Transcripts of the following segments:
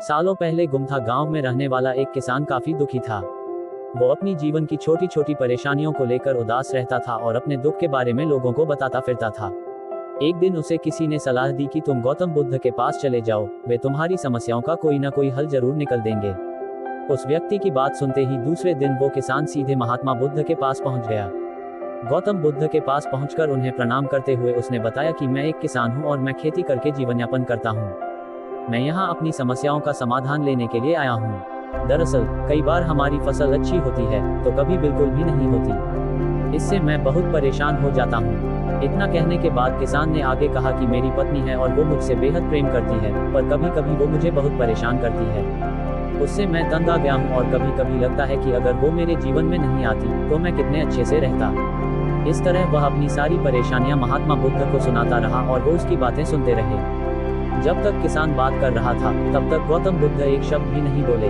सालों पहले गुमथा गांव में रहने वाला एक किसान काफी दुखी था। वो अपनी जीवन की छोटी छोटी परेशानियों को लेकर उदास रहता था और अपने दुख के बारे में लोगों को बताता फिरता था। एक दिन उसे किसी ने सलाह दी कि तुम गौतम बुद्ध के पास चले जाओ, वे तुम्हारी समस्याओं का कोई ना कोई हल जरूर निकल देंगे। उस व्यक्ति की बात सुनते ही दूसरे दिन वो किसान सीधे महात्मा बुद्ध के पास पहुंच गया। गौतम बुद्ध के पास पहुंचकर उन्हें प्रणाम करते हुए उसने बताया कि मैं एक किसान हूं और मैं खेती करके जीवन यापन करता हूं। मैं यहाँ अपनी समस्याओं का समाधान लेने के लिए आया हूँ। दरअसल कई बार हमारी फसल अच्छी होती है तो कभी बिल्कुल भी नहीं होती। इससे मैं बहुत परेशान हो जाता हूँ। इतना कहने के बाद किसान ने आगे कहा कि मेरी पत्नी है और वो मुझसे बेहद प्रेम करती है, पर कभी कभी वो मुझे बहुत परेशान करती है। उससे मैं तंग आ गया हूँ और कभी कभी लगता है कि अगर वो मेरे जीवन में नहीं आती तो मैं कितने अच्छे से रहता। इस तरह वह अपनी सारी परेशानियां महात्मा बुद्ध को सुनाता रहा और वो उसकी बातें सुनते रहे। जब तक किसान बात कर रहा था तब तक गौतम बुद्ध एक शब्द भी नहीं बोले।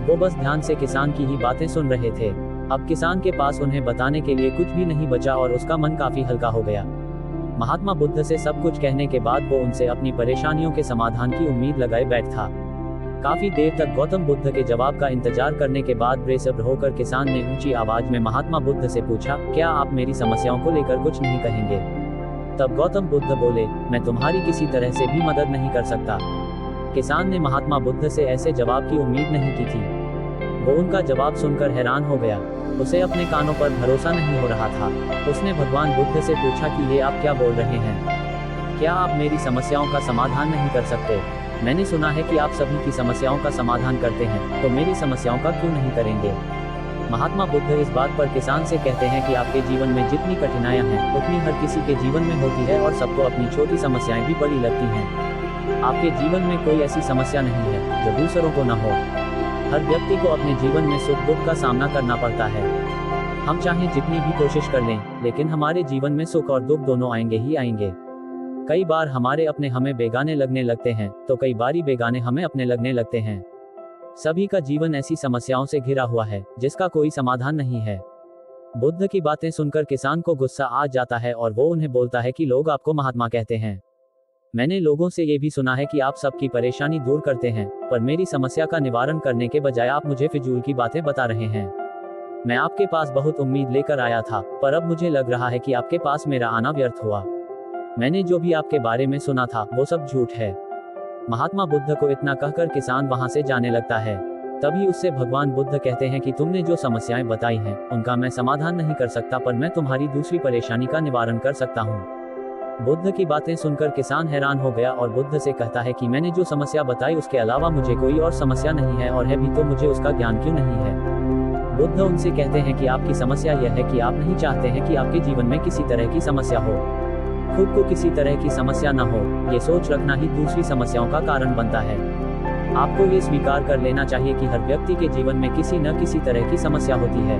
वो बस ध्यान से किसान की ही बातें सुन रहे थे। अब किसान के पास उन्हें बताने के लिए कुछ भी नहीं बचा और उसका मन काफी हल्का हो गया। महात्मा बुद्ध से सब कुछ कहने के बाद वो उनसे अपनी परेशानियों के समाधान की उम्मीद लगाए बैठा। काफी देर तक गौतम बुद्ध के जवाब का इंतजार करने के बाद बेसब्र होकर किसान ने ऊंची आवाज में महात्मा बुद्ध से पूछा, क्या आप मेरी समस्याओं को लेकर कुछ नहीं कहेंगे? तब गौतम बुद्ध बोले, मैं तुम्हारी किसी तरह से भी मदद नहीं कर सकता। किसान ने महात्मा बुद्ध से ऐसे जवाब की उम्मीद नहीं की थी। वो उनका जवाब सुनकर हैरान हो गया। उसे अपने कानों पर भरोसा नहीं हो रहा था। उसने भगवान बुद्ध से पूछा कि ये आप क्या बोल रहे हैं? क्या आप मेरी समस्याओं का समाधान नहीं कर सकते? मैंने सुना है कि आप सभी की समस्याओं का समाधान करते हैं, तो मेरी समस्याओं का क्यों नहीं करेंगे? महात्मा बुद्ध इस बात पर किसान से कहते हैं कि आपके जीवन में जितनी कठिनाइयां हैं उतनी हर किसी के जीवन में होती है और सबको अपनी छोटी समस्याएं भी बड़ी लगती हैं। आपके जीवन में कोई ऐसी समस्या नहीं है जो दूसरों को न हो। हर व्यक्ति को अपने जीवन में सुख दुख का सामना करना पड़ता है। हम चाहे जितनी भी कोशिश कर लें, लेकिन हमारे जीवन में सुख और दुख दोनों आएंगे ही आएंगे। कई बार हमारे अपने हमें बेगाने लगने लगते हैं तो कई बारी बेगाने हमें अपने लगने लगते हैं। सभी का जीवन ऐसी समस्याओं से घिरा हुआ है जिसका कोई समाधान नहीं है। बुद्ध की बातें सुनकर किसान को गुस्सा आ जाता है और वो उन्हें बोलता है कि लोग आपको महात्मा कहते हैं। मैंने लोगों से ये भी सुना है कि आप सबकी परेशानी दूर करते हैं, पर मेरी समस्या का निवारण करने के बजाय आप मुझे फिजूल की बातें बता रहे हैं। मैं आपके पास बहुत उम्मीद लेकर आया था, पर अब मुझे लग रहा है कि आपके पास मेरा आना व्यर्थ हुआ। मैंने जो भी आपके बारे में सुना था वो सब झूठ है। महात्मा बुद्ध को इतना कहकर किसान वहां से जाने लगता है। तभी उससे भगवान बुद्ध कहते हैं कि तुमने जो समस्याएं बताई हैं उनका मैं समाधान नहीं कर सकता, पर मैं तुम्हारी दूसरी परेशानी का निवारण कर सकता हूँ। बुद्ध की बातें सुनकर किसान हैरान हो गया और बुद्ध से कहता है कि मैंने जो समस्या बताई उसके अलावा मुझे कोई और समस्या नहीं है, और है भी तो मुझे उसका ज्ञान क्यों नहीं है? बुद्ध उनसे कहते हैं कि आपकी समस्या यह है कि आप नहीं चाहते हैं कि आपके जीवन में किसी तरह की समस्या हो। खुद को किसी तरह की समस्या न हो, ये सोच रखना ही दूसरी समस्याओं का कारण बनता है। आपको ये स्वीकार कर लेना चाहिए कि हर व्यक्ति के जीवन में किसी न किसी तरह की समस्या होती है।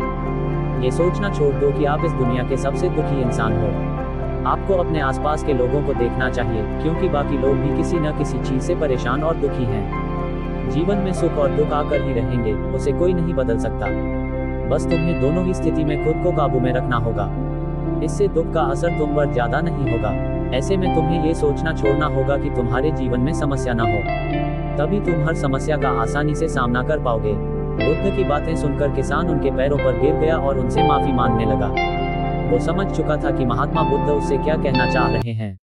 ये सोचना छोड़ दो कि आप इस दुनिया के सबसे दुखी इंसान हो। आपको अपने आसपास के लोगों को देखना चाहिए, क्योंकि बाकी लोग भी किसी न किसी चीज से परेशान और दुखी हैं। जीवन में सुख और दुख आकर ही रहेंगे, उसे कोई नहीं बदल सकता। बस तुम्हें दोनों ही स्थिति में खुद को काबू में रखना होगा। इससे दुख का असर तुम पर ज्यादा नहीं होगा। ऐसे में तुम्हें ये सोचना छोड़ना होगा कि तुम्हारे जीवन में समस्या ना हो, तभी तुम हर समस्या का आसानी से सामना कर पाओगे। बुद्ध की बातें सुनकर किसान उनके पैरों पर गिर गया और उनसे माफी मांगने लगा। वो समझ चुका था कि महात्मा बुद्ध उससे क्या कहना चाह रहे हैं।